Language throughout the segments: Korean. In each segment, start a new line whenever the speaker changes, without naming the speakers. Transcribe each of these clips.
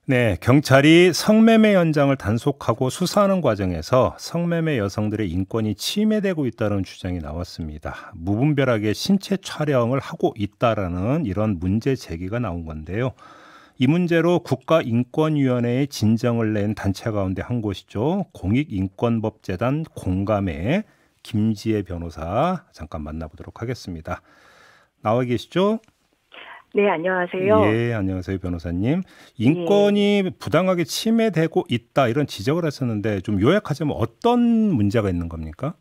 네, 경찰이 성매매 현장을 단속하고 수사하는 과정에서 성매매 여성들의 인권이 침해되고 있다는 주장이 나왔습니다. 무분별하게 신체 촬영을 하고 있다라는 이런 문제 제기가 나온 건데요. 이 문제로 국가인권위원회에 진정을 낸 단체 가운데 한 곳이죠. 공익인권법재단 공감의 김지혜 변호사 잠깐 만나보도록 하겠습니다. 나와 계시죠?
네, 안녕하세요.
예, 안녕하세요, 변호사님.
예.
인권이 부당하게 침해되고 있다 이런 지적을 했었는데 좀 요약하자면 어떤 문제가 있는 겁니까?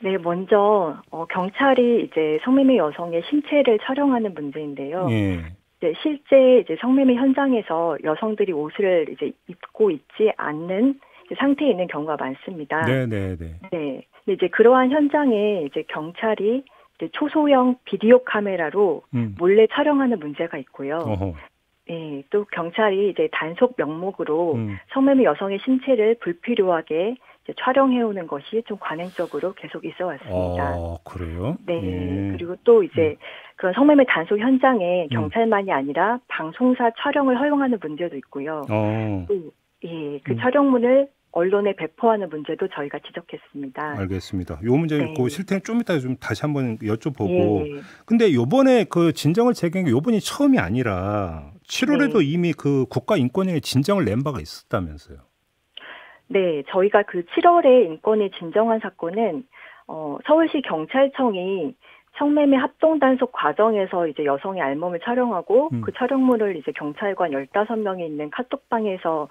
네, 먼저 경찰이 이제 성매매 여성의 신체를 촬영하는 문제인데요.
예.
이제 실제 이제 성매매 현장에서 여성들이 옷을 이제 입고 있지 않는 상태에 있는 경우가 많습니다.
네, 네, 네.
네. 근데 이제 그러한 현장에 이제 경찰이 이제 초소형 비디오 카메라로 몰래 촬영하는 문제가 있고요.
어허.
예, 또 경찰이 이제 단속 명목으로 성매매 여성의 신체를 불필요하게 이제 촬영해오는 것이 좀 관행적으로 계속 있어 왔습니다.
그래요?
네.
예.
그리고 또 이제 그런 성매매 단속 현장에 경찰만이 아니라 방송사 촬영을 허용하는 문제도 있고요. 또, 예, 그 촬영문을 언론에 배포하는 문제도 저희가 지적했습니다.
알겠습니다. 요 문제
네.
그 실태는 좀 이따 좀 다시 한번 여쭤보고.
예.
근데 요번에 그 진정을 제기한 게 요번이 처음이 아니라 7월에도
네.
이미 그 국가인권위에 진정을 낸 바가 있었다면서요.
네, 저희가 그 7월에 인권위 진정한 사건은 서울시 경찰청이 성매매 합동 단속 과정에서 이제 여성의 알몸을 촬영하고 그 촬영물을 이제 경찰관 15명이 있는 카톡방에서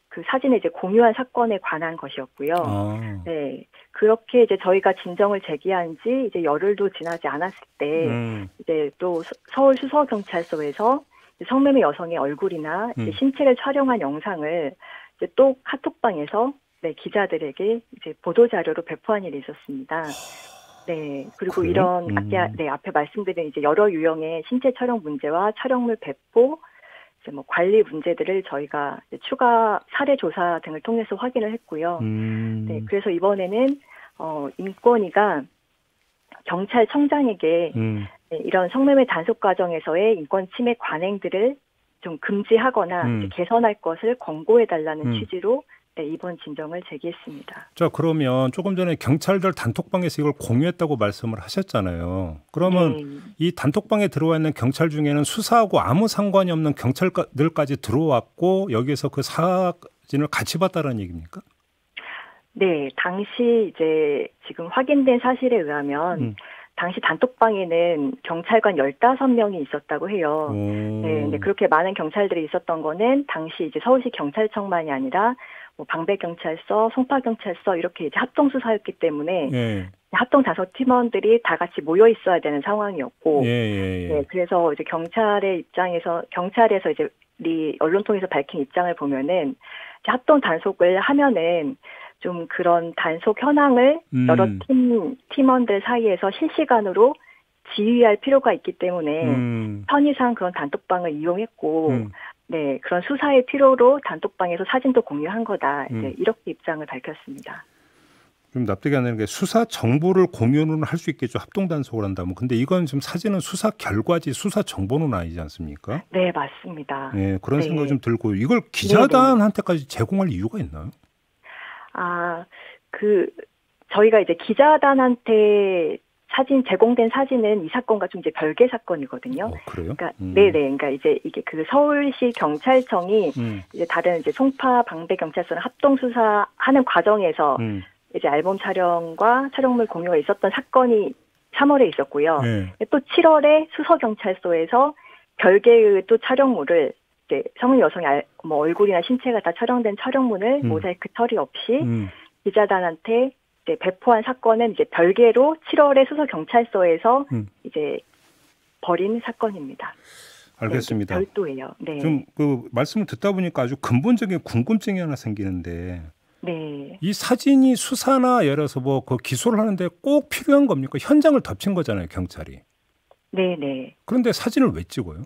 그 사진을 이제 공유한 사건에 관한 것이었고요. 네, 그렇게 이제 저희가 진정을 제기한 지 이제 열흘도 지나지 않았을 때 이제 또 서울 수서경찰서에서 성매매 여성의 얼굴이나 이제 신체를 촬영한 영상을 이제 또 카톡방에서 네, 기자들에게 이제 보도 자료로 배포한 일이 있었습니다. 네, 그리고
그래요?
이런 앞에 말씀드린 이제 여러 유형의 신체 촬영 문제와 촬영물 배포, 이제 뭐 관리 문제들을 저희가 이제 추가 사례 조사 등을 통해서 확인을 했고요. 네, 그래서 이번에는 인권위가 경찰청장에게 네, 이런 성매매 단속 과정에서의 인권 침해 관행들을 좀 금지하거나 이제 개선할 것을 권고해달라는 취지로 네, 이번 진정을 제기했습니다.
자, 그러면 조금 전에 경찰들 단톡방에서 이걸 공유했다고 말씀을 하셨잖아요. 그러면
네.
이 단톡방에 들어와 있는 경찰 중에는 수사하고 아무 상관이 없는 경찰들까지 들어왔고 여기에서 그 사진을 같이 봤다는 얘기입니까?
네, 당시 이제 지금 확인된 사실에 의하면 당시 단톡방에는 경찰관 15명이 있었다고 해요. 네, 근데 그렇게 많은 경찰들이 있었던 거는 당시 이제 서울시 경찰청만이 아니라 뭐 방배경찰서, 송파경찰서 이렇게 이제 합동수사였기 때문에 합동 단속 팀원들이 다 같이 모여 있어야 되는 상황이었고, 네, 그래서 이제 경찰에서 이제 우리 언론 통해서 밝힌 입장을 보면은 이제 합동 단속을 하면은 좀 그런 단속 현황을 여러 팀원들 사이에서 실시간으로 지휘할 필요가 있기 때문에 편의상 그런 단톡방을 이용했고, 네, 그런 수사의 필요로 단톡방에서 사진도 공유한 거다. 이제 이렇게 입장을 밝혔습니다.
좀 납득이 안 되는 게 수사 정보를 공유는 할 수 있겠죠. 합동 단속을 한다면. 근데 이건 지금 사진은 수사 결과지 수사 정보는 아니지 않습니까?
네, 맞습니다.
네, 그런
네.
생각이 좀 들고 이걸 기자단한테까지 제공할 이유가 있나요?
저희가 이제 기자단한테 제공된 사진은 이 사건과 좀 이제 별개 사건이거든요.
그래요?
그러니까, 네네. 그러니까 이제 이게 그 서울시 경찰청이 이제 다른 이제 송파 방배경찰서랑 합동수사하는 과정에서 이제 앨범 촬영과 촬영물 공유가 있었던 사건이 3월에 있었고요. 또 7월에 수서경찰서에서 별개의 또 촬영물을 이제 성인 여성의 뭐 얼굴이나 신체가 다 촬영된 촬영물을 모자이크 처리 없이 기자단한테 이제 배포한 사건은 이제 별개로 7월에 수서 경찰서에서 이제 벌인 사건입니다.
알겠습니다.
네, 별도예요. 네.
좀 그 말씀을 듣다 보니까 아주 근본적인 궁금증이 하나 생기는데,
네.
이 사진이 수사나 예를 들어서 뭐 그 기소를 하는데 꼭 필요한 겁니까? 현장을 덮친 거잖아요, 경찰이.
네.
그런데 사진을 왜 찍어요?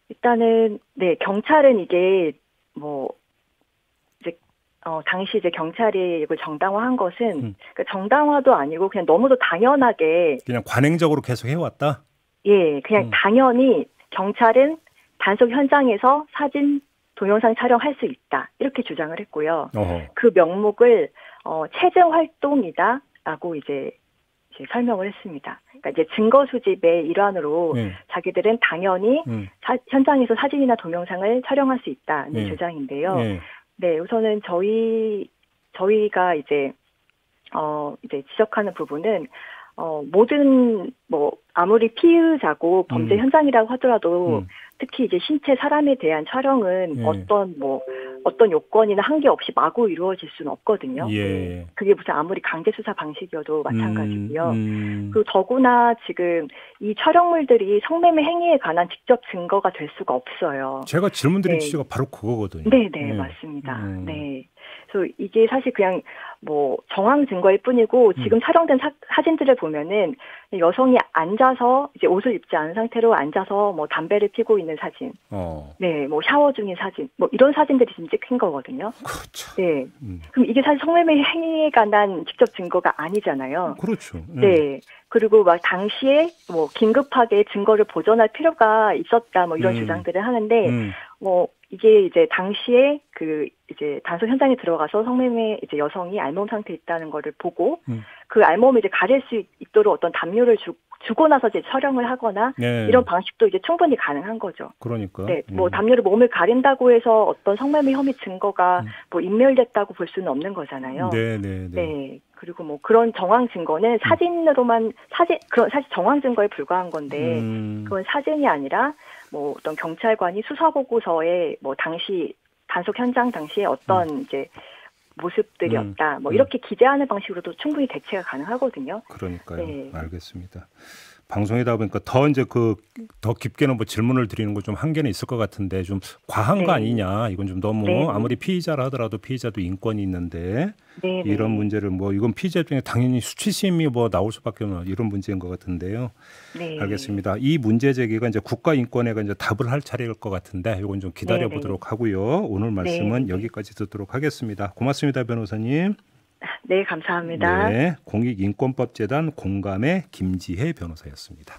일단은 네, 경찰은 이게 뭐 이제 당시 이제 경찰이 이걸 정당화한 것은 그러니까 정당화도 아니고 그냥 너무도 당연하게
그냥 관행적으로 계속 해왔다?
예, 그냥 당연히 경찰은 단속 현장에서 사진, 동영상 촬영할 수 있다. 이렇게 주장을 했고요.
어허.
그 명목을 체증 활동이다라고 이제 설명을 했습니다. 그러니까 이제 증거 수집의 일환으로 자기들은 당연히 현장에서 사진이나 동영상을 촬영할 수 있다는 주장인데요. 네, 우선은 저희가 이제 지적하는 부분은 모든 아무리 피의자고 범죄 현장이라고 하더라도 특히 이제 신체 사람에 대한 촬영은 어떤 요건이나 한계 없이 마구 이루어질 수는 없거든요.
예.
그게 무슨 아무리 강제 수사 방식이어도 마찬가지고요. 그리고 더구나 지금 이 촬영물들이 성매매 행위에 관한 직접 증거가 될 수가 없어요.
제가 질문드린 취지가 바로 그거거든요.
네, 맞습니다. 네. 그래서 이게 사실 그냥 정황 증거일 뿐이고 지금 촬영된 사진들을 보면은 여성이 앉아서 이제 옷을 입지 않은 상태로 앉아서 담배를 피고 있는 사진, 네, 샤워 중인 사진, 이런 사진들이 지금 찍힌 거거든요.
그렇죠.
네. 그럼 이게 사실 성매매 행위에 관한 직접 증거가 아니잖아요.
그렇죠.
네. 그리고 당시에 긴급하게 증거를 보존할 필요가 있었다 이런 주장들을 하는데 이게 이제 당시에 이제 단속 현장에 들어가서 성매매 이제 여성이 알몸 상태에 있다는 거를 보고 그 알몸을 이제 가릴 수 있도록 어떤 담요를 주고 나서 이제 촬영을 하거나 이런 방식도 이제 충분히 가능한 거죠.
그러니까.
네, 담요를 몸을 가린다고 해서 어떤 성매매 혐의 증거가 인멸됐다고 볼 수는 없는 거잖아요. 네. 그리고 그런 정황 증거는 사진으로만 사실 정황 증거에 불과한 건데 그건 사진이 아니라 어떤 경찰관이 수사 보고서에 당시 단속 현장 당시에 어떤 이제 모습들이었다. 이렇게 기재하는 방식으로도 충분히 대체가 가능하거든요.
그러니까요. 네. 알겠습니다. 방송이다 보니까 더 이제 더 깊게는 질문을 드리는 거 좀 한계는 있을 것 같은데 좀 과한 거 아니냐. 이건 좀 너무 아무리 피의자라 하더라도 피의자도 인권이 있는데 이런 문제를 이건 피의자 중에 당연히 수치심이 나올 수밖에 없는 이런 문제인 것 같은데요. 네. 알겠습니다. 이 문제 제기가 이제 국가인권회가 이제 답을 할 차례일 것 같은데 이건 좀 기다려 보도록 하고요. 오늘 말씀은 여기까지 듣도록 하겠습니다. 고맙습니다, 변호사님.
네, 감사합니다.
네, 공익인권법재단 공감의 김지혜 변호사였습니다.